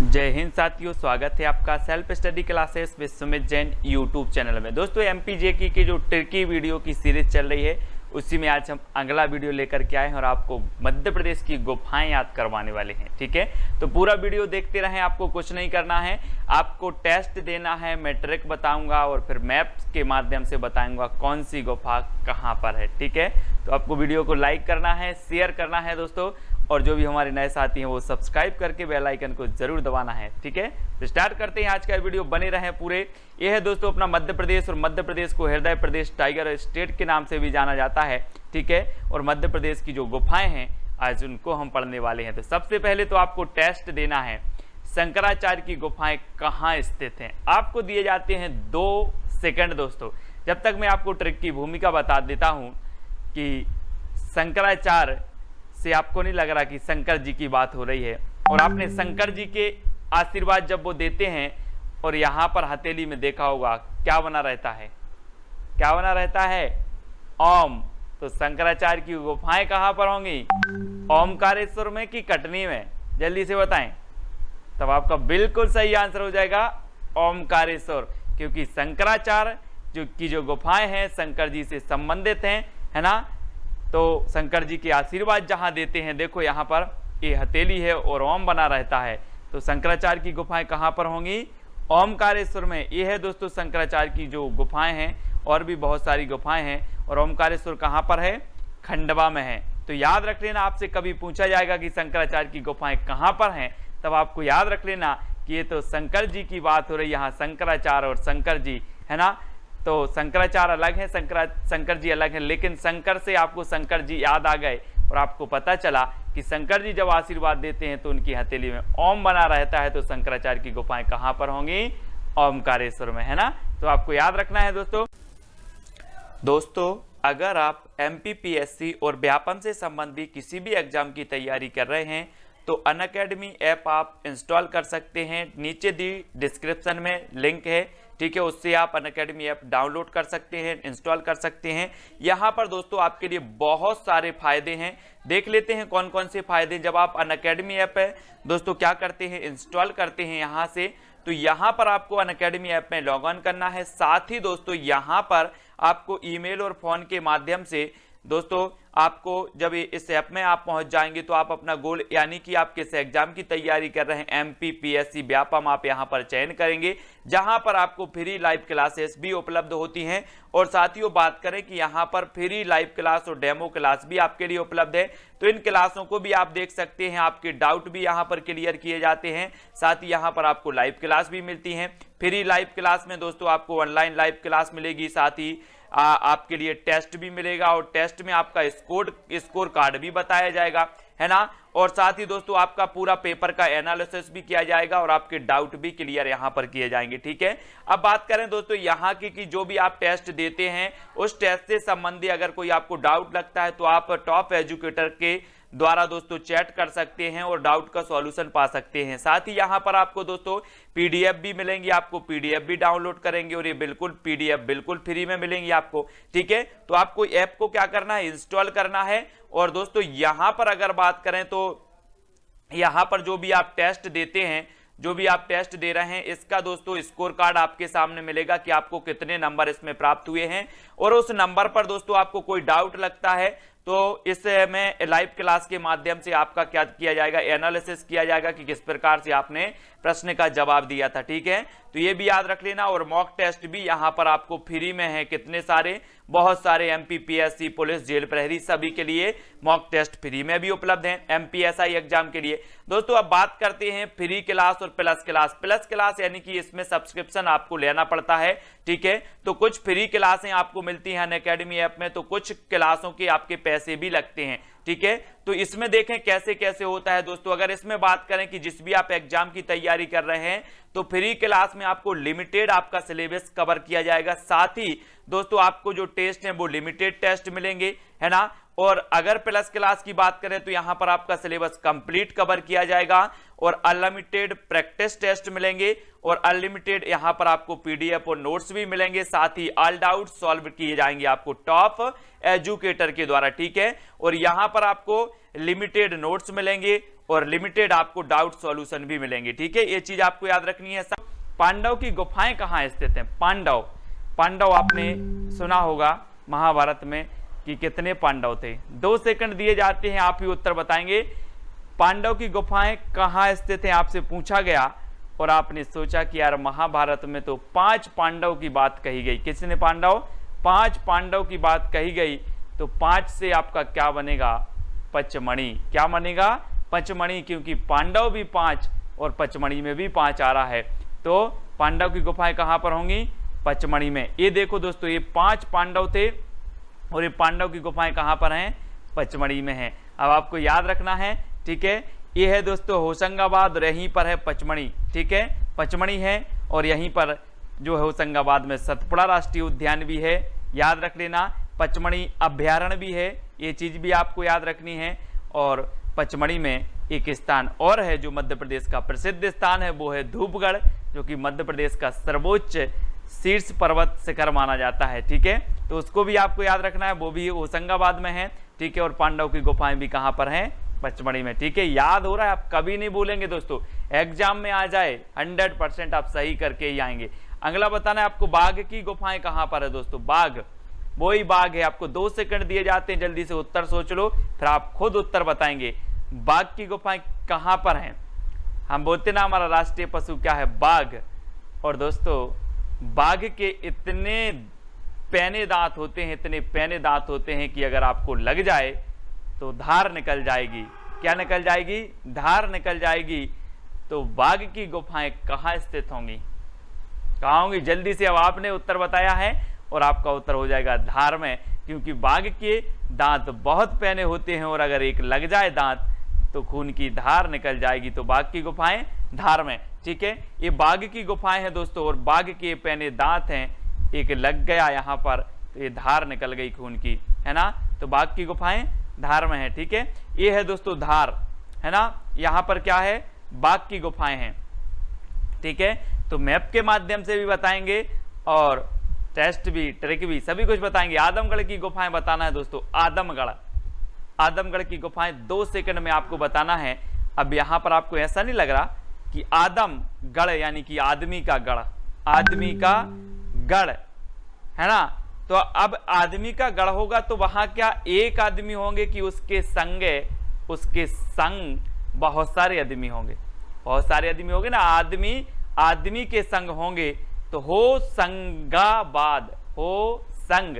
जय हिंद साथियों, स्वागत है आपका self study classes with Sumit Jain YouTube channel में। दोस्तों एमपीजेकी की जो ट्रिकी वीडियो की सीरीज चल रही है उसी में आज हम अगला वीडियो लेकर के आए हैं और आपको मध्य प्रदेश की गुफाएं याद करवाने वाले हैं। ठीक है, तो पूरा वीडियो देखते रहें। आपको कुछ नहीं करना है, आपको टेस्ट देना है, मैं ट्रिक बताऊंगा और फिर मैप्स के माध्यम से बताऊंगा कौन सी गुफा कहाँ पर है। ठीक है, तो आपको वीडियो को लाइक करना है, शेयर करना है दोस्तों, और जो भी हमारे नए साथी हैं वो सब्सक्राइब करके बेल आइकन को जरूर दबाना है। ठीक है, तो स्टार्ट करते हैं आज का वीडियो, बने रहें पूरे। ये है दोस्तों अपना मध्य प्रदेश, और मध्य प्रदेश को हृदय प्रदेश, टाइगर स्टेट के नाम से भी जाना जाता है। ठीक है, और मध्य प्रदेश की जो गुफाएं हैं आज उनको हम पढ़ने वाले हैं। तो सबसे पहले तो आपको टेस्ट देना है, शंकराचार्य की गुफाएं कहाँ स्थित हैं। आपको दिए जाते हैं 2 सेकंड दोस्तों, जब तक मैं आपको ट्रिक की भूमिका बता देता हूं कि शंकराचार्य से आपको नहीं लग रहा कि शंकर जी की बात हो रही है, और आपने शंकर जी के आशीर्वाद जब वो देते हैं और यहाँ पर हथेली में देखा होगा क्या बना रहता है, क्या बना रहता है, ओम। तो शंकराचार्य की गुफाएं कहाँ पर होंगी, ओमकारेश्वर में कि कटनी में, जल्दी से बताएं। तब आपका बिल्कुल सही आंसर हो जाएगा ओमकारेश्वर, क्योंकि शंकराचार्य जो गुफाएं हैं शंकर जी से संबंधित हैं, है ना। तो शंकर जी के आशीर्वाद जहां देते हैं, देखो यहाँ पर ये हथेली है और ओम बना रहता है। तो शंकराचार्य की गुफाएं कहाँ पर होंगी, ओमकारेश्वर में। ये है दोस्तों शंकराचार्य की जो गुफाएं हैं, और भी बहुत सारी गुफाएं हैं, और ओमकारेश्वर कहाँ पर है, खंडवा में है। तो याद रख लेना, आपसे कभी पूछा जाएगा कि शंकराचार्य की गुफाएं कहाँ पर हैं, तब आपको याद रख लेना कि ये तो शंकर जी की बात हो रही है, यहाँ शंकराचार्य और शंकर जी, है ना। तो शंकराचार्य अलग है, शंकर जी अलग है, लेकिन शंकर से आपको शंकर जी याद आ गए और आपको पता चला कि शंकर जी जब आशीर्वाद देते हैं तो उनकी हथेली में ओम बना रहता है। तो शंकराचार्य की गुफाएं कहाँ पर होंगी, ओमकारेश्वर में, है ना। तो आपको याद रखना है दोस्तों अगर आप एमपीपीएससी और व्यापम से संबंधित किसी भी एग्जाम की तैयारी कर रहे हैं तो अनअकैडमी ऐप आप इंस्टॉल कर सकते हैं। नीचे दी डिस्क्रिप्शन में लिंक है, ठीक है, उससे आप अनअकैडमी ऐप डाउनलोड कर सकते हैं, इंस्टॉल कर सकते हैं। यहाँ पर दोस्तों आपके लिए बहुत सारे फायदे हैं, देख लेते हैं कौन कौन से फायदे। जब आप अनअकैडमी ऐप है दोस्तों क्या करते हैं, इंस्टॉल करते हैं यहाँ से, तो यहाँ पर आपको अनअकैडमी ऐप में लॉग इन करना है। साथ ही दोस्तों यहाँ पर आपको ईमेल और फोन के माध्यम से दोस्तों आपको जब इस ऐप में आप पहुंच जाएंगे तो आप अपना गोल, यानी कि आप किस एग्जाम की तैयारी कर रहे हैं, एमपीपीएससी व्यापम, आप यहां पर चयन करेंगे, जहां पर आपको फ्री लाइव क्लासेस भी उपलब्ध होती हैं। और साथियों बात करें कि यहां पर फ्री लाइव क्लास और डेमो क्लास भी आपके लिए उपलब्ध है, तो इन क्लासों को भी आप देख सकते हैं, आपके डाउट भी यहां पर क्लियर किए जाते हैं। साथ ही यहां पर आपको लाइव क्लास भी मिलती है। फ्री लाइव क्लास में दोस्तों आपको ऑनलाइन लाइव क्लास मिलेगी, साथ ही आपके लिए टेस्ट भी मिलेगा, और टेस्ट में आपका स्कोर कार्ड भी बताया जाएगा, है ना। और साथ ही दोस्तों आपका पूरा पेपर का एनालिसिस भी किया जाएगा और आपके डाउट भी क्लियर यहां पर किए जाएंगे। ठीक है, अब बात करें दोस्तों यहां की कि जो भी आप टेस्ट देते हैं उस टेस्ट से संबंधित अगर कोई आपको डाउट लगता है तो आप टॉप एजुकेटर के द्वारा दोस्तों चैट कर सकते हैं और डाउट का सॉल्यूशन पा सकते हैं। साथ ही यहां पर आपको दोस्तों पीडीएफ भी मिलेंगी, आपको पीडीएफ भी डाउनलोड करेंगे, और ये बिल्कुल पीडीएफ बिल्कुल फ्री में मिलेंगी आपको। ठीक है, तो आपको ऐप को क्या करना है, इंस्टॉल करना है। और दोस्तों यहां पर अगर बात करें तो यहां पर जो भी आप टेस्ट देते हैं, जो भी आप टेस्ट दे रहे हैं, इसका दोस्तों स्कोर कार्ड आपके सामने मिलेगा कि आपको कितने नंबर इसमें प्राप्त हुए हैं। और उस नंबर पर दोस्तों आपको कोई डाउट लगता है तो इस में लाइव क्लास के माध्यम से आपका क्या किया जाएगा, एनालिसिस किया जाएगा कि किस प्रकार से आपने प्रश्न का जवाब दिया था। ठीक है, तो ये भी याद रख लेना। और मॉक टेस्ट भी यहाँ पर आपको फ्री में है, कितने सारे, बहुत सारे, एमपीपीएससी, पुलिस, जेल प्रहरी, सभी के लिए मॉक टेस्ट फ्री में भी उपलब्ध हैं, एमपीएसआई एग्जाम के लिए। दोस्तों अब बात करते हैं फ्री क्लास और प्लस क्लास। प्लस क्लास यानी कि इसमें सब्सक्रिप्शन आपको लेना पड़ता है। ठीक है, तो कुछ फ्री क्लासें आपको मिलती हैं अनअकैडमी ऐप में, तो कुछ क्लासों के आपके पैसे भी लगते हैं। ठीक है, तो इसमें देखें कैसे कैसे होता है दोस्तों। अगर इसमें बात करें कि जिस भी आप एग्जाम की तैयारी कर रहे हैं तो फ्री क्लास में आपको लिमिटेड आपका सिलेबस कवर किया जाएगा। साथ ही दोस्तों आपको जो टेस्ट हैं वो लिमिटेड टेस्ट मिलेंगे, है ना। और अगर प्लस क्लास की बात करें तो यहां पर आपका सिलेबस कंप्लीट कवर किया जाएगा और अनलिमिटेड प्रैक्टिस टेस्ट मिलेंगे और अनलिमिटेड यहां पर आपको पीडीएफ और नोट्स भी मिलेंगे, साथ ही ऑल डाउट सॉल्व किए जाएंगे आपको टॉप एजुकेटर के द्वारा, ठीक है। और यहां पर आपको लिमिटेड नोट्स मिलेंगे और लिमिटेड आपको डाउट सॉल्यूशन भी मिलेंगे, ठीक है। ये चीज आपको याद रखनी है। पांडव की गुफाएं कहां स्थित हैं? पांडव आपने सुना होगा महाभारत में कि कितने पांडव थे। 2 सेकंड दिए जाते हैं, आप ही उत्तर बताएंगे। पांडव की गुफाएं कहां स्थित हैं आपसे पूछा गया और आपने सोचा कि यार महाभारत में तो 5 पांडव की बात कही गई। किसने? 5 पांडव की बात कही गई, तो 5 से आपका क्या बनेगा? पचमणि। क्या बनेगा? पचमणि, क्योंकि पांडव भी 5 और पचमणि में भी 5 आ रहा है। तो पांडव की गुफाएं कहां पर होंगी? पचमणि में। ये देखो दोस्तों, ये 5 पांडव थे और ये पांडव की गुफाएं कहां पर हैं? पचमणि में हैं। अब आपको याद रखना है, ठीक है। ये है दोस्तों होशंगाबाद और यहीं पर है पचमणि, ठीक है। पचमणि है और यहीं पर जो है होशंगाबाद में सतपुड़ा राष्ट्रीय उद्यान भी है, याद रख लेना। पचमणि अभ्यारण्य भी है, ये चीज भी आपको याद रखनी है। और पचमणि में एक स्थान और है जो मध्य प्रदेश का प्रसिद्ध स्थान है, वो है धूपगढ़, जो कि मध्य प्रदेश का सर्वोच्च शीर्ष पर्वत शिखर माना जाता है, ठीक है। तो उसको भी आपको याद रखना है, वो भी होशंगाबाद में है, ठीक है। और पांडव की गुफाएं भी कहां पर हैं? पचमणि में, ठीक है। याद हो रहा है? आप कभी नहीं भूलेंगे दोस्तों, एग्जाम में आ जाए 100% आप सही करके ही आएंगे। अगला बताना है आपको, बाघ की गुफाएं कहां पर है दोस्तों? बाघ, वही बाघ है। आपको 2 सेकंड दिए जाते हैं, जल्दी से उत्तर सोच लो, फिर आप खुद उत्तर बताएंगे। बाघ की गुफाएं कहां पर हैं? हम बोलते ना हमारा राष्ट्रीय पशु क्या है? बाघ। और दोस्तों बाघ के इतने पैने दांत होते हैं, इतने पैने दांत होते हैं कि अगर आपको लग जाए तो धार निकल जाएगी। क्या निकल जाएगी? धार निकल जाएगी। तो बाघ की गुफाएं कहां स्थित होंगी? कहां होंगी? जल्दी से, अब आपने उत्तर बताया है और आपका उत्तर हो जाएगा धार में, क्योंकि बाघ के दांत बहुत पैने होते हैं और अगर एक लग जाए दांत तो खून की धार निकल जाएगी। तो बाघ की गुफाएं धार में, ठीक है। ये बाघ की गुफाएं हैं दोस्तों और बाघ के पैने दांत हैं, एक लग गया यहाँ पर तो ये धार निकल गई खून की, है ना। तो बाघ की गुफाएं धार में है, ठीक है। ये है दोस्तों धार, है ना। यहाँ पर क्या है? बाघ की गुफाएं हैं, ठीक है। तो मैप के माध्यम से भी बताएंगे और टेस्ट भी, ट्रिक भी, सभी कुछ बताएंगे। आदमगढ़ की गुफाएं बताना है दोस्तों। आदमगढ़ की गुफाएं 2 सेकंड में आपको बताना है। अब यहां पर आपको ऐसा नहीं लग रहा कि आदमगढ़ यानी कि आदमी का गढ़, आदमी का गढ़, है ना। तो अब आदमी का गढ़ होगा तो वहां क्या एक आदमी होंगे कि उसके संग बहुत सारे आदमी होंगे? बहुत सारे आदमी होंगे ना, आदमी के संग होंगे। तो हो संगाबाद, हो संग,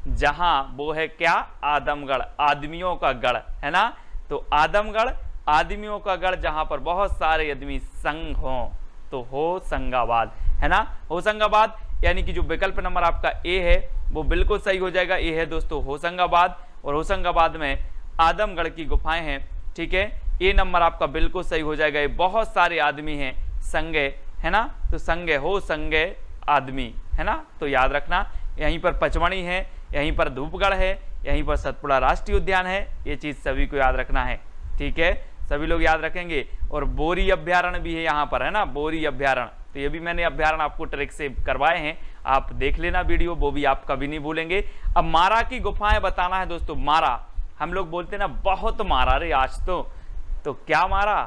जहां वो है क्या? आदमगढ़, आदमियों का गढ़, है ना। तो आदमगढ़ आदमियों का गढ़ जहां पर बहुत सारे आदमी संग हो, तो होशंगाबाद, है ना। होशंगाबाद यानी कि जो विकल्प नंबर आपका ए है वो बिल्कुल सही हो जाएगा। ए है दोस्तों होशंगाबाद और होशंगाबाद में आदमगढ़ की गुफाएं हैं, ठीक है। ए नंबर आपका बिल्कुल सही हो जाएगा। ये बहुत सारे आदमी हैं, संगे, है ना। तो संगे, हो संगे आदमी, है ना। तो याद रखना, यहीं पर पचमणि है, यहीं पर धूपगढ़ है, यहीं पर सतपुड़ा राष्ट्रीय उद्यान है। ये चीज सभी को याद रखना है, ठीक है। सभी लोग याद रखेंगे। और बोरी अभ्यारण्य भी है यहाँ पर, है ना, बोरी अभ्यारण्य। तो ये भी मैंने अभ्यारण्य आपको ट्रिक से करवाए हैं, आप देख लेना वीडियो, वो भी आप कभी नहीं भूलेंगे। अब मारा की गुफाएं बताना है दोस्तों। मारा, हम लोग बोलते ना बहुत मारा रे आज तो क्या मारा?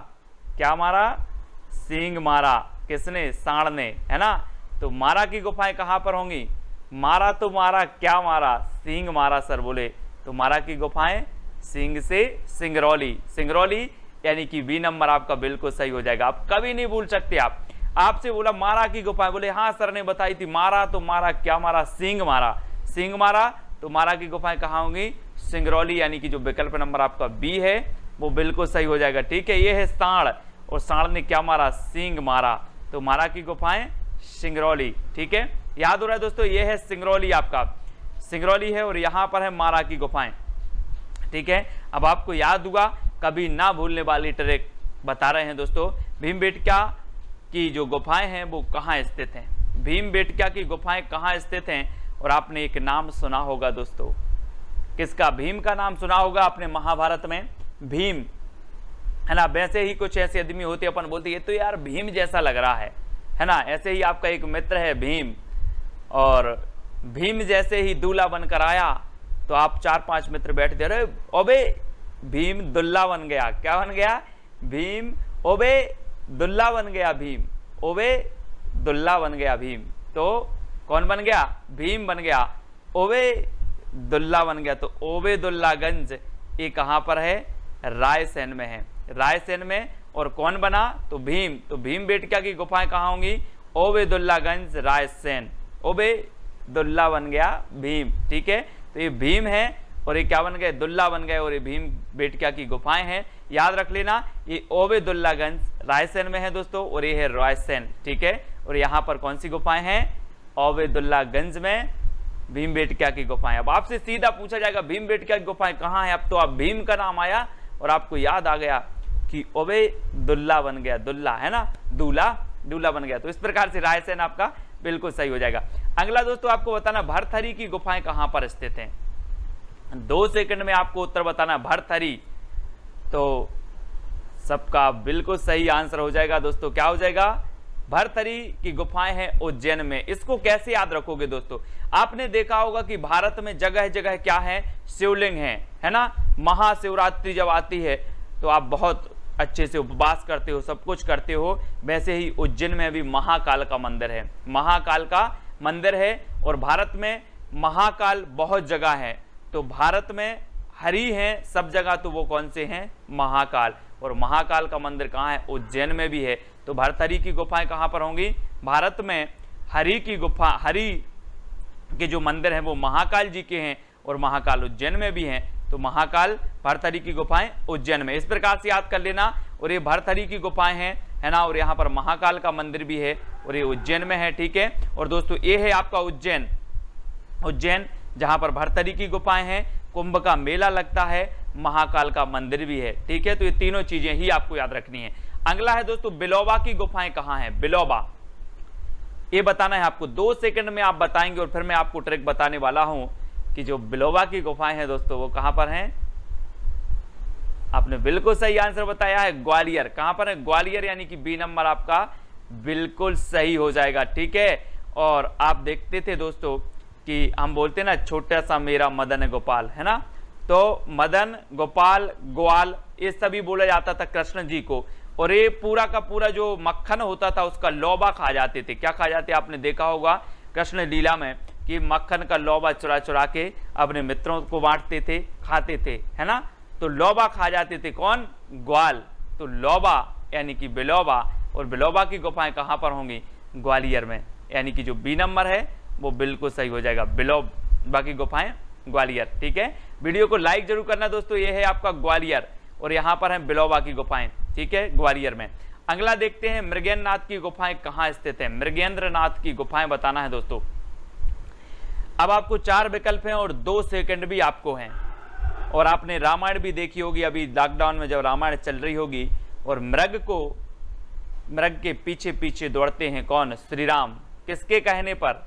क्या मारा? सींग मारा। किसने? सांड ने, है ना। तो मारा की गुफाएं कहां पर होंगी? मारा तो मारा, क्या मारा? सींग मारा सर बोले। तो मारा की गुफाएं सींग से सिंगरौली, सिंगरौली यानी कि बी नंबर आपका बिल्कुल सही हो जाएगा। आप कभी नहीं भूल सकते। आपसे बोला मारा की गुफाएं, बोले हाँ सर ने बताई थी। मारा तो मारा, क्या मारा? सींग मारा, सींग मारा। तो मारा की गुफाएं कहाँ होंगी? सिंगरौली, यानी कि जो विकल्प नंबर आपका बी है वो बिल्कुल सही हो जाएगा, ठीक है। ये है सांड और सांड ने क्या मारा? सींग मारा। तो मारा की गुफाएं सिंगरौली, ठीक है। याद हो रहा है दोस्तों, ये है सिंगरौली, आपका सिंगरौली है और यहां पर है मारा की गुफाएं, ठीक है। अब आपको याद हुआ, कभी ना भूलने वाली ट्रिक बता रहे हैं दोस्तों। भीमबेटका की जो गुफाएं हैं वो कहाँ स्थित हैं? भीमबेटका की गुफाएं कहाँ स्थित हैं? और आपने एक नाम सुना होगा दोस्तों, किसका? भीम का नाम सुना होगा आपने महाभारत में, भीम, है ना। वैसे ही कुछ ऐसे आदमी होते अपन बोलते ये तो यार भीम जैसा लग रहा है ना। ऐसे ही आपका एक मित्र है भीम, और भीम जैसे ही दूल्हा बनकर आया तो आप 4-5 मित्र बैठ दे रहे, ओबे भीम दुल्ला बन गया। क्या बन गया? भीम ओबे दुल्ला बन गया, भीम ओबे दुल्ला बन गया भीम। तो कौन बन गया? भीम बन गया, ओबे दुल्ला बन गया। तो ओबेदुल्लागंज ये कहां पर है? रायसेन में है, रायसेन में। और कौन बना? तो भीम। तो भीम बेटिका की गुफाएं कहां होंगी? ओबेदुल्लागंज, रायसेन। ओबेदुल्ला बन गया भीम, ठीक है। तो ये भीम है और ये क्या बन गए? दुल्ला बन गए, और ये भीम बेटिका की गुफाएं हैं। याद रख लेना, ये ओबेदुल्लागंज रायसेन में है दोस्तों, और ये है रायसेन, ठीक है। और यहाँ पर कौन सी गुफाएं हैं? ओबेदुल्लागंज में भीम बेटिका की गुफाएं। अब आपसे सीधा पूछा जाएगा भीम बेटिका की गुफाएं कहाँ है? अब तो आप भीम का नाम आया और आपको याद आ गया कि ओबेदुल्ला बन गया, दुल्ला, है ना, दूल्हा, दूल्हा बन गया। तो इस प्रकार से रायसेन आपका बिल्कुल सही हो जाएगा। अगला दोस्तों आपको बताना भरथरी की गुफाएं कहां पर स्थित हैं। 2 सेकंड में आपको उत्तर बताना, भरथरी। तो सबका बिल्कुल सही आंसर हो जाएगा दोस्तों। क्या हो जाएगा? भरथरी की गुफाएं हैं उज्जैन में। इसको कैसे याद रखोगे दोस्तों? आपने देखा होगा कि भारत में जगह जगह क्या है? शिवलिंग है ना। महाशिवरात्रि जब आती है तो आप बहुत अच्छे से उपवास करते हो, सब कुछ करते हो। वैसे ही उज्जैन में भी महाकाल का मंदिर है, महाकाल का मंदिर है। और भारत में महाकाल बहुत जगह है, तो भारत में हरि है सब जगह, तो वो कौन से हैं? महाकाल। और महाकाल का मंदिर कहाँ है? उज्जैन में भी है। तो भरथरी की गुफाएं कहाँ पर होंगी? भारत में हरि की गुफा, हरि के जो मंदिर हैं वो महाकाल जी के हैं, और महाकाल उज्जैन में भी हैं। तो महाकाल भरथरी की गुफाएं उज्जैन में, इस प्रकार से याद कर लेना। और ये भरथरी की गुफाएं हैं, है ना। और यहाँ पर महाकाल का मंदिर भी है, और ये उज्जैन में है, ठीक है। और दोस्तों ये है आपका उज्जैन, उज्जैन जहां पर भरथरी की गुफाएं हैं, कुंभ का मेला लगता है, महाकाल का मंदिर भी है, ठीक है। तो ये तीनों चीजें ही आपको याद रखनी है। अगला है दोस्तों बिलोबा की गुफाएं कहां हैं? बिलोबा, ये बताना है आपको। 2 सेकंड में आप बताएंगे, और फिर मैं आपको ट्रिक बताने वाला हूं कि जो बिलोबा की गुफाएं हैं दोस्तों वो कहां पर हैं। आपने बिल्कुल सही आंसर बताया है, ग्वालियर। कहां पर है? ग्वालियर, यानी कि बी नंबर आपका बिल्कुल सही हो जाएगा, ठीक है। और आप देखते थे दोस्तों कि हम बोलते ना छोटा सा मेरा मदन गोपाल, है ना। तो मदन गोपाल ग्वाल ये सभी बोला जाता था कृष्ण जी को, और ये पूरा का पूरा जो मक्खन होता था उसका लौबा खा जाते थे। क्या खा जाते? आपने देखा होगा कृष्ण लीला में कि मक्खन का लौबा चुरा चुरा के अपने मित्रों को बांटते थे, खाते थे, है ना। तो लौबा खा जाते थे कौन? ग्वाल। तो लौबा यानी कि बिलोबा, और बिलोबा की गुफाएं कहां पर होंगी? ग्वालियर में, यानी कि जो बी नंबर है वो बिल्कुल सही हो जाएगा, बिलोबा की गुफाएं ग्वालियर, ठीक है। वीडियो को लाइक जरूर करना दोस्तों। ये है आपका ग्वालियर, और यहाँ पर है बिलोबा की गुफाएं, ठीक है, ग्वालियर में। अगला देखते हैं मृगेंद्रनाथ की गुफाएं कहाँ स्थित है। मृगेंद्रनाथ की गुफाएं बताना है दोस्तों। अब आपको 4 विकल्प हैं और 2 सेकंड भी आपको हैं। और आपने रामायण भी देखी होगी, अभी लॉकडाउन में जब रामायण चल रही होगी, और मृग के पीछे पीछे दौड़ते हैं कौन? श्री राम। किसके कहने पर?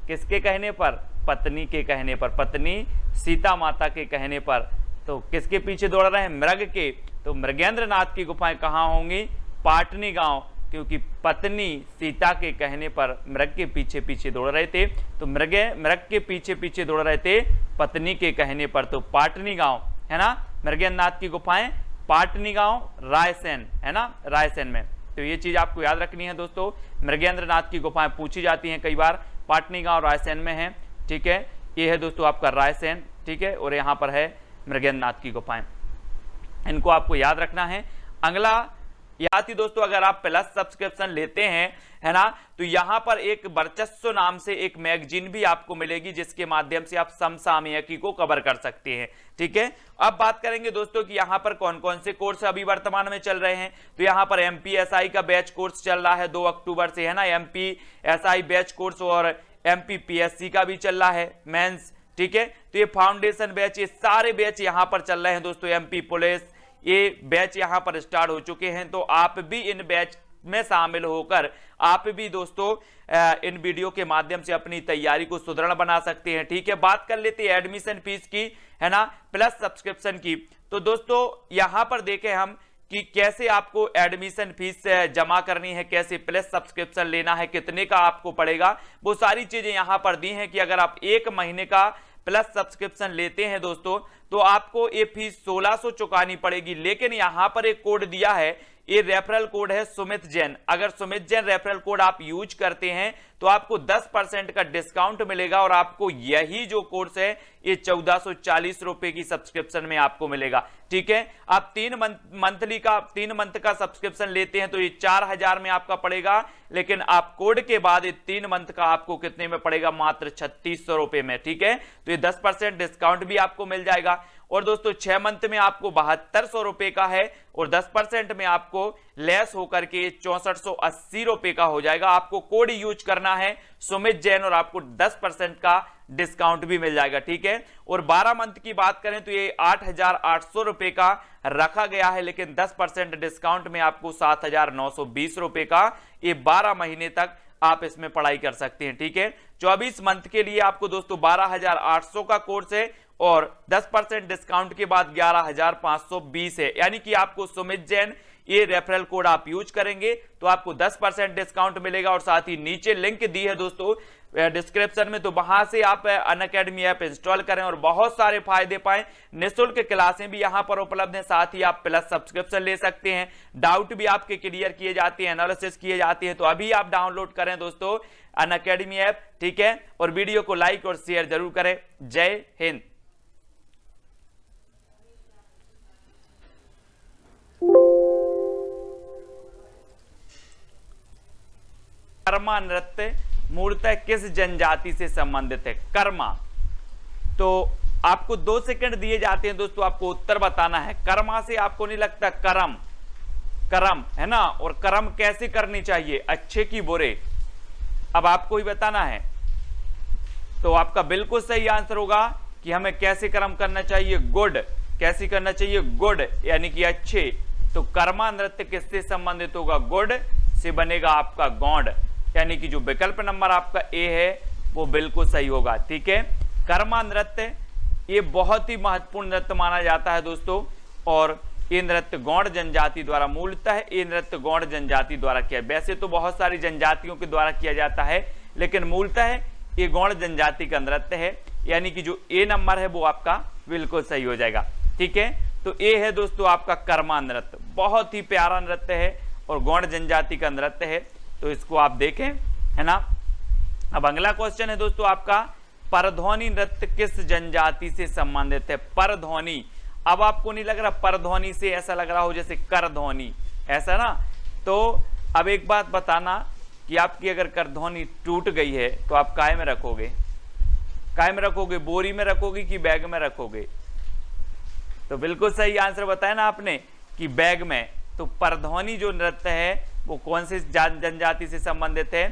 किसके कहने पर? पत्नी के कहने पर, पत्नी सीता माता के कहने पर। तो किसके पीछे दौड़ रहे हैं? मृग के। तो मृगेंद्रनाथ की गुफाएं कहाँ होंगी? पाटनी गांव, क्योंकि पत्नी सीता के कहने पर मृग के पीछे पीछे दौड़ रहे थे। तो मृग के पीछे पीछे दौड़ रहे थे पत्नी के कहने पर, तो पाटनी गांव, है ना। मृगेंद्रनाथ की गुफाएं पाटनी गांव, रायसेन, है ना, रायसेन में। तो ये चीज आपको याद रखनी है दोस्तों। मृगेंद्रनाथ की गुफाएं पूछी जाती हैं कई बार, पाटनी गांव रायसेन में है, ठीक है। ये है दोस्तों आपका रायसेन, ठीक है। और यहाँ पर है मृगेंद्रनाथ की गुफाएं, इनको आपको याद रखना है। अगला याद ही दोस्तों, अगर आप प्लस सब्सक्रिप्शन लेते हैं, है ना, तो यहां पर एक वर्चस्व नाम से एक मैगजीन भी आपको मिलेगी, जिसके माध्यम से आप समसामयिकी को कवर कर सकते हैं, ठीक है। अब बात करेंगे दोस्तों कि यहां पर कौन कौन से कोर्स अभी वर्तमान में चल रहे हैं। तो यहां पर MPSI का बैच कोर्स चल रहा है 2 अक्टूबर से, है ना। MPSI बैच कोर्स, और MPPSC का भी चल रहा है मेंस, ठीक है। तो ये फाउंडेशन बैच, ये सारे बैच यहां पर चल रहे हैं दोस्तों। MP पुलिस, ये बैच यहां पर स्टार्ट हो चुके हैं। तो आप भी इन बैच इसमें शामिल होकर आप भी दोस्तों इन वीडियो के माध्यम से अपनी तैयारी को सुदृढ़ बना सकते हैं। ठीक है, बात कर लेते हैं एडमिशन फीस की, है ना, प्लस सब्सक्रिप्शन की। तो दोस्तों यहां पर देखें हम कि कैसे आपको एडमिशन फीस जमा करनी है, कैसे प्लस सब्सक्रिप्शन लेना है, कितने का आपको पड़ेगा, वो सारी चीजें यहां पर दी हैं कि अगर आप 1 महीने का प्लस सब्सक्रिप्शन लेते हैं दोस्तों तो आपको ये फीस 1600 चुकानी पड़ेगी। लेकिन यहां पर एक कोड दिया है, ये रेफरल कोड है सुमित जैन। अगर सुमित जैन रेफरल कोड आप यूज करते हैं तो आपको 10% का डिस्काउंट मिलेगा और आपको यही जो कोर्स है ये 1440 रुपए की सब्सक्रिप्शन में आपको मिलेगा। ठीक है, आप 3 मंथ का सब्सक्रिप्शन लेते हैं तो ये 4000 में आपका पड़ेगा, लेकिन आप कोड के बाद ये 3 मंथ का आपको कितने में पड़ेगा, मात्र 3600 रुपए में। ठीक है, तो ये 10% डिस्काउंट भी आपको मिल जाएगा। और दोस्तों 6 मंथ में आपको 7200 रुपए का है और 10% में आपको लेस होकर के 6480 रुपए का हो जाएगा। आपको कोड यूज करना है सुमित जैन और आपको 10% का डिस्काउंट भी मिल जाएगा। ठीक है, और 12 मंथ की बात करें तो ये 8800 रुपए का रखा गया है, लेकिन 10% डिस्काउंट में आपको 7920 रुपए का ये 12 महीने तक आप इसमें पढ़ाई कर सकते हैं। ठीक है, 24 मंथ के लिए आपको दोस्तों 12800 का कोर्स है और 10% डिस्काउंट के बाद 11520 है। यानी कि आपको सुमित जैन ये रेफरल कोड आप यूज करेंगे तो आपको 10% डिस्काउंट मिलेगा। और साथ ही नीचे लिंक दी है दोस्तों डिस्क्रिप्शन में, तो वहां से आप अनअकैडमी ऐप इंस्टॉल करें और बहुत सारे फायदे पाएं। निःशुल्क क्लासें भी यहां पर उपलब्ध हैं, साथ ही आप प्लस सब्सक्रिप्शन ले सकते हैं, डाउट भी आपके क्लियर किए जाते हैं, एनालिसिस किए जाते हैं। तो अभी आप डाउनलोड करें दोस्तों अनअकैडमी ऐप। ठीक है, और वीडियो को लाइक और शेयर जरूर करें। जय हिंद। कर्मा नृत्य मूलतः किस जनजाति से संबंधित है? कर्मा, तो आपको 2 सेकंड दिए जाते हैं दोस्तों, आपको उत्तर बताना है। कर्मा से आपको नहीं लगता करम, करम है ना, और कर्म कैसे करनी चाहिए, अच्छे की बुरे, अब आपको ही बताना है। तो आपका बिल्कुल सही आंसर होगा कि हमें कैसे कर्म करना चाहिए, गुड। कैसे करना चाहिए, गुड, यानी कि अच्छे। तो कर्मा नृत्य किससे संबंधित होगा, गुड से बनेगा आपका गौड़, यानी कि जो विकल्प नंबर आपका ए है वो बिल्कुल सही होगा। ठीक है, कर्मा नृत्य ये बहुत ही महत्वपूर्ण नृत्य माना जाता है दोस्तों, और ये नृत्य गौड़ जनजाति द्वारा, मूलतः ये नृत्य गौड़ जनजाति द्वारा किया। वैसे तो बहुत सारी जनजातियों के द्वारा किया जाता है, लेकिन मूलतः ये गौड़ जनजाति का नृत्य है, यानी कि जो ए नंबर है वो आपका बिल्कुल सही हो जाएगा। ठीक है, तो ए है दोस्तों आपका कर्मा नृत्य, बहुत ही प्यारा नृत्य है और गौड़ जनजाति का नृत्य है, तो इसको आप देखें, है ना। अब अगला क्वेश्चन है दोस्तों आपका, परध्वनि नृत्य किस जनजाति से संबंधित है? परध्वनि, अब आपको नहीं लग रहा परध्वनि से ऐसा लग रहा हो जैसे करध्वनि, ऐसा ना। तो अब एक बात बताना कि आपकी अगर करध्वनि टूट गई है तो आप काय में रखोगे? काय में रखोगे, बोरी में रखोगे कि बैग में रखोगे? तो बिल्कुल सही आंसर बताया ना आपने कि बैग में। तो परध्वनि जो नृत्य है वो कौन से जनजाति से संबंधित है?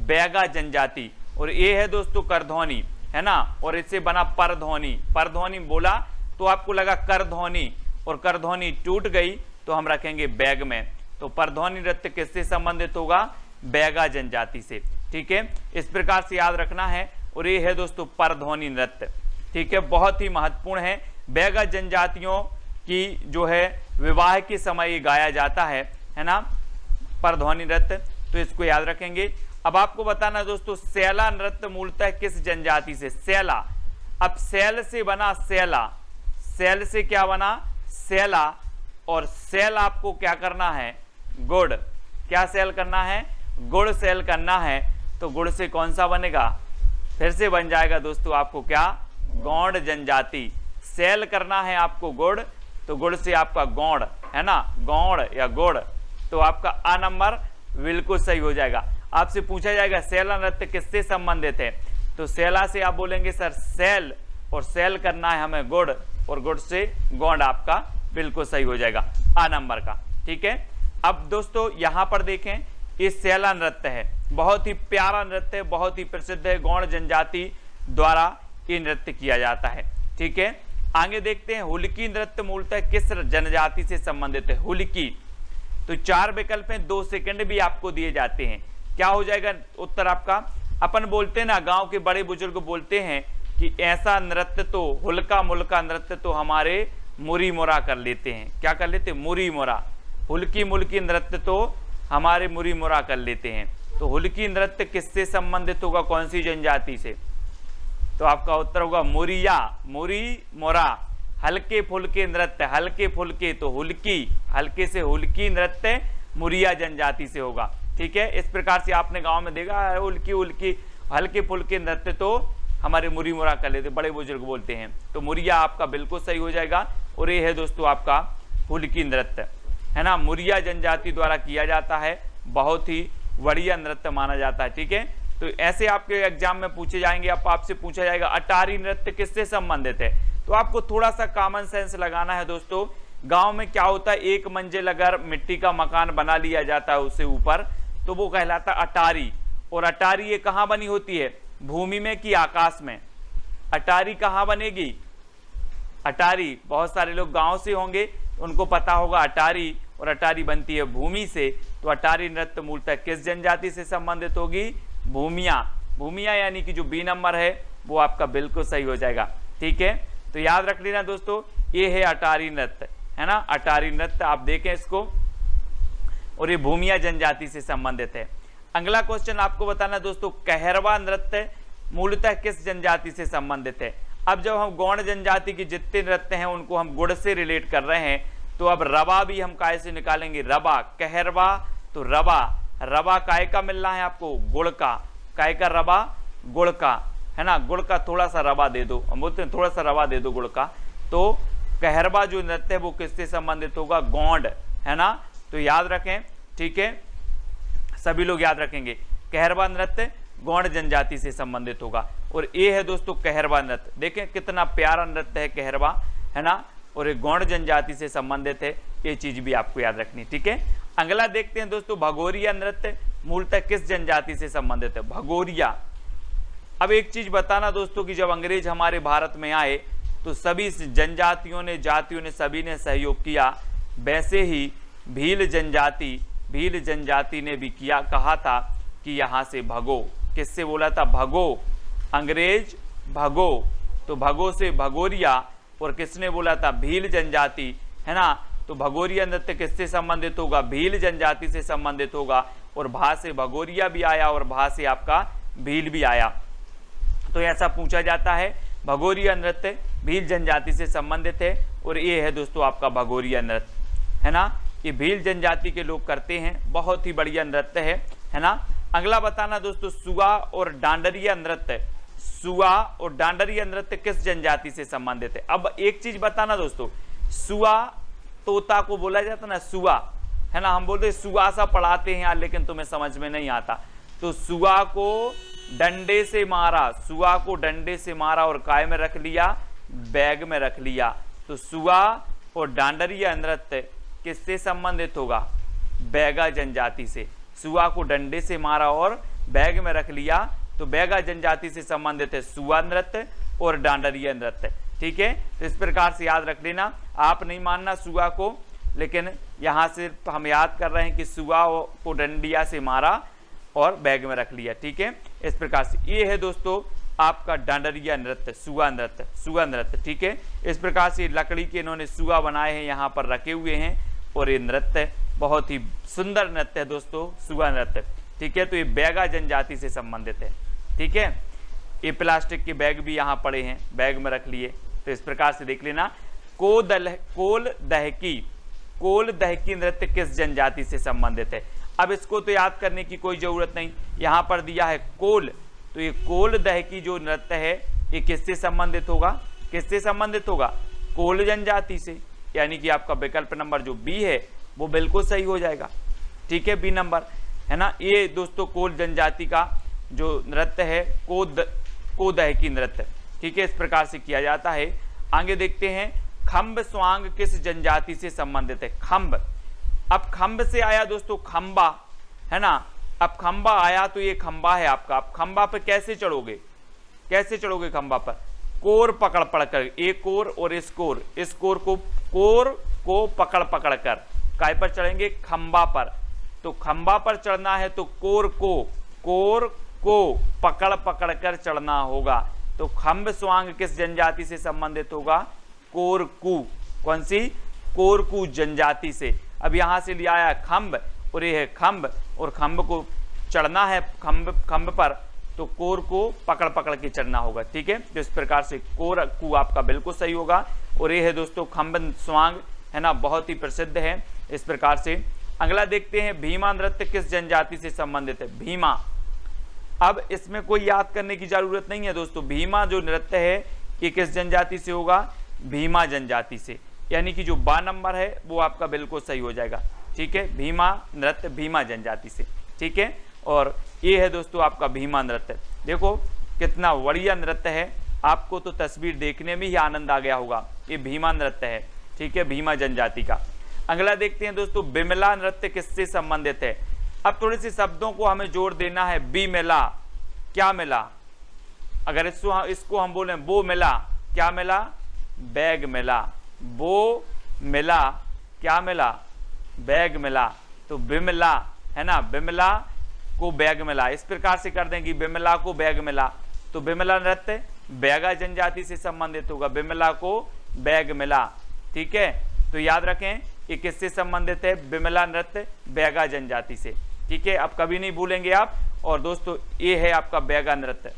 बैगा जनजाति। और ये है दोस्तों करध्वनि, है ना, और इससे बना परध्वनि। परध्वनि बोला तो आपको लगा करध्वनि, और करध्वनि टूट गई तो हम रखेंगे बैग में। तो परध्वनि नृत्य किससे संबंधित होगा? बैगा जनजाति से। ठीक है, इस प्रकार से याद रखना है। और ये है दोस्तों परध्वनि नृत्य। ठीक है, बहुत ही महत्वपूर्ण है। बैगा जनजातियों की जो है विवाह के समय गाया जाता है ना, परध्वनि नृत्य, तो इसको याद रखेंगे। अब आपको बताना दोस्तों सैला नृत्य मूलतः किस जनजाति से? सैला, अब सैल से बना सैला, सैल से क्या बना? सैला, और सैल आपको क्या करना है? गुड़। क्या सेल करना है? गुड़ सेल करना है। तो गुड़ से कौन सा बनेगा? फिर से बन जाएगा दोस्तों आपको क्या? गौड़ जनजाति। सेल करना है आपको गुड़, तो गुड़ से आपका गौड़, है ना, गौड़ या गुड़, तो आपका आ नंबर बिल्कुल सही हो जाएगा। आपसे पूछा जाएगा सैला नृत्य किससे संबंधित है? तो सैला से आप बोलेंगे सर सेल, और सेल करना है हमें गुड़, और गुड़ से गौड़ आपका बिल्कुल सही हो जाएगा आ नंबर का। ठीक है, अब दोस्तों यहां पर देखें, ये सैला नृत्य है, बहुत ही प्यारा नृत्य है, बहुत ही प्रसिद्ध है, गौड़ जनजाति द्वारा ये नृत्य किया जाता है। ठीक है, आगे देखते हैं हुलकी नृत्य मूलतः किस जनजाति से संबंधित है? हुलकी, तो 4 विकल्प हैं, 2 सेकंड भी आपको दिए जाते हैं। क्या हो जाएगा उत्तर आपका? अपन बोलते हैं ना, गांव के बड़े बुजुर्ग बोलते हैं कि ऐसा नृत्य तो हुलका मुल्का नृत्य तो हमारे मुरी मुरा कर लेते हैं। क्या कर लेते हैं? मुरी मुरा। हुलकी मुल्की नृत्य तो हमारे मुरी मुरा कर लेते हैं। तो हुलकी नृत्य किससे संबंधित होगा? कौन सी जनजाति से? तो आपका उत्तर होगा मुरिया, मुरी मोरा। हल्के फुल्के नृत्य, हल्के फुल्के तो हुलकी, हल्के से हुलकी नृत्य मुरिया जनजाति से होगा। ठीक है, इस प्रकार से आपने गांव में देखा है हुलकी हुलकी हल्के फुल्के नृत्य तो हमारे मुरी मुरा कर लेते, बड़े बुजुर्ग बोलते हैं। तो मुरिया आपका बिल्कुल सही हो जाएगा। और ये है दोस्तों आपका हुलकी नृत्य, है ना, मुरिया जनजाति द्वारा किया जाता है, बहुत ही बढ़िया नृत्य माना जाता है। ठीक है, तो ऐसे आपके एग्जाम में पूछे जाएंगे। आपसे पूछा जाएगा अटारी नृत्य किससे संबंधित है? तो आपको थोड़ा सा कॉमन सेंस लगाना है दोस्तों। गांव में क्या होता है, एक मंजिल अगर मिट्टी का मकान बना लिया जाता है उससे ऊपर, तो वो कहलाता है अटारी। और अटारी ये कहां बनी होती है? भूमि में कि आकाश में? अटारी कहां बनेगी? अटारी बहुत सारे लोग गांव से होंगे, उनको पता होगा अटारी, और अटारी बनती है भूमि से। तो अटारी नृत्य मूलतः किस जनजाति से संबंधित होगी? भूमिया। भूमिया यानी कि जो बी नंबर है वो आपका बिल्कुल सही हो जाएगा। ठीक है, तो याद रख लेना दोस्तों, ये है अटारी नृत्य, है ना, अटारी नृत्य। आप देखें इसको, और ये भूमिया जनजाति से संबंधित है। अगला क्वेश्चन आपको बताना दोस्तों, कहरवा नृत्य मूलतः किस जनजाति से संबंधित है? अब जब हम गौड़ जनजाति के जितने नृत्य हैं उनको हम गुड़ से रिलेट कर रहे हैं, तो अब रबा भी हम काय से निकालेंगे? रबा। कहरवा तो रबा, रबा काय का मिल रहा है आपको? गुड़ का। काय का? रबा, गुड़ का, है ना, गुड़ का थोड़ा सा रबा दे दो, हम बोलते हैं थोड़ा सा रबा दे दो गुड़ का। तो कहरवा जो नृत्य है वो किससे संबंधित होगा? गौंड, है ना। तो याद रखें, ठीक है, सभी लोग याद रखेंगे, कहरवा नृत्य गौंड जनजाति से संबंधित होगा। और ये है दोस्तों कहरवा नृत्य। देखें कितना प्यारा नृत्य है कहरवा, है ना, और ये गौंड जनजाति से संबंधित है, ये चीज भी आपको याद रखनी। ठीक है, अगला देखते हैं दोस्तों, भगोरिया नृत्य मूलतः किस जनजाति से संबंधित है? भगोरिया। अब एक चीज बताना दोस्तों कि जब अंग्रेज हमारे भारत में आए तो सभी जनजातियों ने, जातियों ने, सभी ने सहयोग किया। वैसे ही भील जनजाति ने भी किया, कहा था कि यहाँ से भगो। किससे बोला था? भगो, अंग्रेज भगो, तो भगो से भगोरिया। और किसने बोला था? भील जनजाति, है ना। तो भगोरिया नृत्य किससे संबंधित होगा? भील जनजाति से संबंधित होगा। और भा से भगोरिया भी आया और भा से आपका भील भी आया। तो ऐसा पूछा जाता है, भगोरिया नृत्य भील जनजाति से संबंधित है। और ये है दोस्तों आपका भगोरिया नृत्य, है ना, ये भील जनजाति के लोग करते हैं, बहुत ही बढ़िया नृत्य है ना। अगला बताना दोस्तों, सुआ और डांडरिया नृत्य, सुआ और डांडरिया नृत्य किस जनजाति से संबंधित है? अब एक चीज बताना दोस्तों, सुआ तोता को बोला जाता ना, सुआ, है ना, हम बोलते सुआ सा पढ़ाते हैं यार, लेकिन तुम्हें समझ में नहीं आता। तो सुआ को डंडे से मारा, सुआ को डंडे से मारा और काय में रख लिया? बैग में रख लिया। तो सुआ और डांडरिया नृत्य किससे संबंधित होगा? बैगा जनजाति से। सुआ को डंडे से मारा और बैग में रख लिया, तो बैगा जनजाति से संबंधित है सुआ नृत्य और डांडरिया नृत्य। ठीक है, तो इस प्रकार से याद रख लेना। आप नहीं मानना सुआ को, लेकिन यहाँ से हम याद कर रहे हैं कि सुआ को डंडिया से मारा और बैग में रख लिया। ठीक है, इस प्रकार से ये है दोस्तों आपका डांडरिया नृत्य, सुआ नृत्य, सुआ नृत्य। ठीक है, इस प्रकार से लकड़ी के इन्होंने सुआ बनाए हैं, यहाँ पर रखे हुए हैं। और ये नृत्य बहुत ही सुंदर नृत्य है दोस्तों, सुआ नृत्य। ठीक है, तो ये बैगा जनजाति से संबंधित है। ठीक है, ये प्लास्टिक के बैग भी यहाँ पड़े हैं, बैग में रख लिए। तो इस प्रकार से देख लेना। कोल दहकी नृत्य किस जनजाति से संबंधित है? अब इसको तो याद करने की कोई जरूरत नहीं, यहाँ पर दिया है कोल। तो ये कोल दहकी जो नृत्य है ये किससे संबंधित होगा? किससे संबंधित होगा? कोल जनजाति से, यानी कि आपका विकल्प नंबर जो बी है वो बिल्कुल सही हो जाएगा। ठीक है, बी नंबर, है ना। ये दोस्तों कोल जनजाति का जो नृत्य है को दहकी नृत्य। ठीक है, इस प्रकार से किया जाता है। आगे देखते हैं, खम्ब स्वांग किस जनजाति से संबंधित है? खम्ब, अब खम्ब से आया दोस्तों खम्बा, है ना। अब खम्बा आया तो ये खम्बा है आपका। अब खम्बा पे कैसे चढ़ोगे? कैसे चढ़ोगे खम्बा पर? कोर पकड़ कर, एक कोर और इस कोर को पकड़ कर, काय पर चढ़ेंगे, खंबा पर। तो खंबा पर चढ़ना है तो कोर को पकड़ पकड़ कर चढ़ना होगा। तो खंब स्वांग किस जनजाति से संबंधित होगा, कोरकू। कौन सी, कोरकू जनजाति से। अब यहां से लिया आया खंब और ये है खंब, और खंब को चढ़ना है खंब पर, तो कोर को पकड़ पकड़ के चढ़ना होगा। ठीक है, तो इस प्रकार से कोरकू आपका बिल्कुल सही होगा। और ये है दोस्तों खंब स्वांग, है ना, बहुत ही प्रसिद्ध है। इस प्रकार से अगला देखते हैं, भीमा नृत्य किस जनजाति से संबंधित है, भीमा। अब इसमें कोई याद करने की जरूरत नहीं है दोस्तों, भीमा जो नृत्य है ये किस जनजाति से होगा, भीमा जनजाति से, यानी कि जो बा नंबर है वो आपका बिल्कुल सही हो जाएगा। ठीक है, भीमा नृत्य भीमा जनजाति से। ठीक है, और ये है दोस्तों आपका भीमा नृत्य। देखो कितना बढ़िया नृत्य है, आपको तो तस्वीर देखने में ही आनंद आ गया होगा। ये भीमा नृत्य है। ठीक है, भीमा जनजाति का। अगला देखते हैं दोस्तों, बिमला नृत्य किससे संबंधित है। अब थोड़े से शब्दों को हमें जोड़ देना है। बी मिला, क्या मिला, अगर इसको हम बोले वो मिला, क्या मिला, बैग मिला। वो मिला, क्या मिला, बैग मिला। तो बिमला, है ना, बिमला को बैग मिला। इस प्रकार से कर देंगे, बिमला को बैग मिला। तो बिमला नृत्य बैगा जनजाति से संबंधित होगा, बिमला को बैग मिला। ठीक है, तो याद रखें ये किससे संबंधित है, बिमला नृत्य बैगा जनजाति से। ठीक है, अब कभी नहीं भूलेंगे आप। और दोस्तों ये है आपका बैगा नृत्य।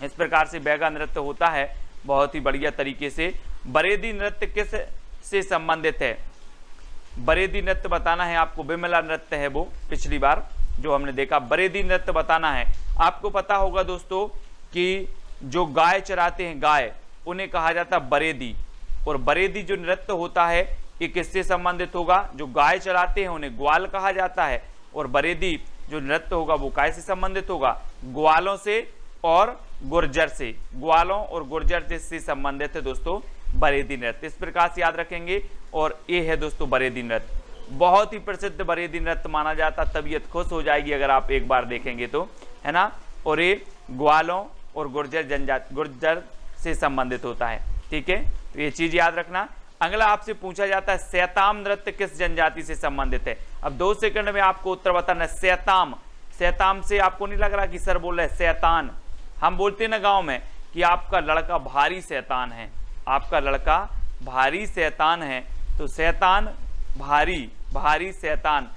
इस प्रकार से बैगा नृत्य होता है बहुत ही बढ़िया तरीके से। बरेदी नृत्य किस से संबंधित है, बरेदी नृत्य बताना है आपको। बिमला नृत्य है वो पिछली बार जो हमने देखा, बरेदी नृत्य बताना है। आपको पता होगा दोस्तों कि जो गाय चराते हैं, गाय, उन्हें कहा जाता है बरेदी। और बरेदी जो नृत्य होता है ये किससे संबंधित होगा, जो गाय चराते हैं उन्हें ग्वाल कहा जाता है। और बरेदी जो नृत्य होगा वो काय से संबंधित होगा, ग्वालों से और गुर्जर से। ग्वालों और गुर्जर से संबंधित है दोस्तों बरेदी नृत्य। इस प्रकार से याद रखेंगे। और ये है दोस्तों बरेदी नृत्य, बहुत ही प्रसिद्ध बरेदी नृत्य माना जाता। तबीयत खुश हो जाएगी अगर आप एक बार देखेंगे तो, है ना। और ये ग्वालों और गुर्जर से संबंधित होता है। ठीक है, तो ये चीज याद रखना। अगला आपसे पूछा जाता है, सैताम नृत्य किस जनजाति से संबंधित है। अब 2 सेकंड में आपको उत्तर बताना है। सैताम, सैताम से आपको नहीं लग रहा कि सर बोल रहे सैतान। हम बोलते हैं ना गांव में कि आपका लड़का भारी शैतान है, आपका लड़का भारी शैतान है। तो शैतान भारी, भारी शैतान,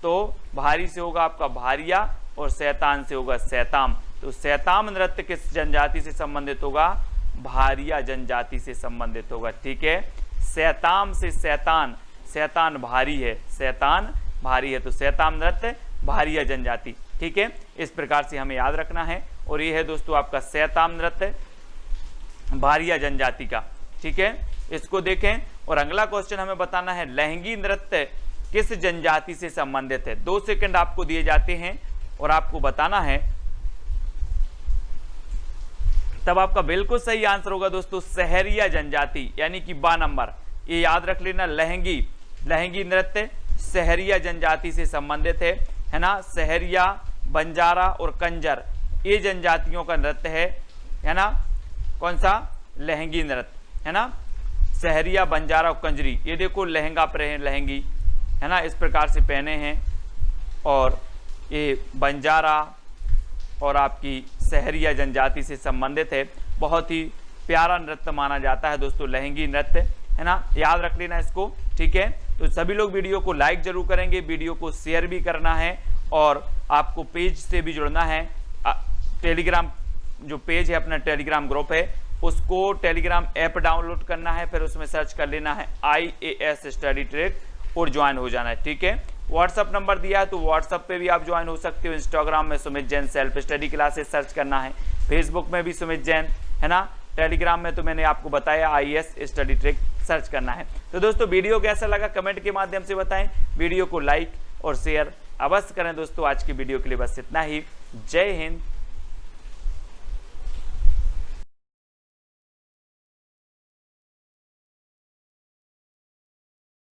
तो भारी से होगा आपका भारिया और शैतान से होगा शैताम। तो शैताम नृत्य किस जनजाति से संबंधित होगा, भारिया जनजाति से संबंधित होगा। ठीक है, शैताम से शैतान, शैतान भारी है, शैतान भारी है। तो शैताम नृत्य भारिया जनजाति। ठीक है, इस प्रकार से हमें याद रखना है। और ये है दोस्तों आपका शैताम नृत्य भारिया जनजाति का। ठीक है, इसको देखें। और अगला क्वेश्चन हमें बताना है, लहंगी नृत्य किस जनजाति से संबंधित है। 2 सेकंड आपको दिए जाते हैं और आपको बताना है, तब आपका बिल्कुल सही आंसर होगा दोस्तों सहरिया जनजाति, यानी कि 12 नंबर। ये याद रख लेना, लहंगी, लहंगी नृत्य सहरिया जनजाति से संबंधित है ना। सहरिया, बंजारा और कंजर ये जनजातियों का नृत्य है ना। कौन सा, लहंगी नृत्य, है ना। सहरिया, बंजारा और कंजरी, ये देखो लहंगा पर है, लहंगी, है ना, इस प्रकार से पहने हैं। और ये बंजारा और आपकी सहरिया जनजाति से संबंधित है। बहुत ही प्यारा नृत्य माना जाता है दोस्तों लहंगी नृत्य, है ना, याद रख लेना इसको। ठीक है, तो सभी लोग वीडियो को लाइक जरूर करेंगे, वीडियो को शेयर भी करना है और आपको पेज से भी जुड़ना है। टेलीग्राम जो पेज है अपना टेलीग्राम ग्रुप है, उसको टेलीग्राम ऐप डाउनलोड करना है, फिर उसमें सर्च कर लेना है IAS स्टडी ट्रैक और ज्वाइन हो जाना है। ठीक है, व्हाट्सअप नंबर दिया है तो व्हाट्सअप पे भी आप ज्वाइन हो सकते हो। इंस्टाग्राम में Sumit Jain self study classes search करना है, फेसबुक में भी सुमित जैन, है ना। टेलीग्राम में तो मैंने आपको बताया IAS स्टडी ट्रैक सर्च करना है। तो दोस्तों वीडियो कैसा लगा कमेंट के माध्यम से बताएं, वीडियो को लाइक और शेयर अवश्य करें दोस्तों। आज की वीडियो के लिए बस इतना ही। जय हिंद,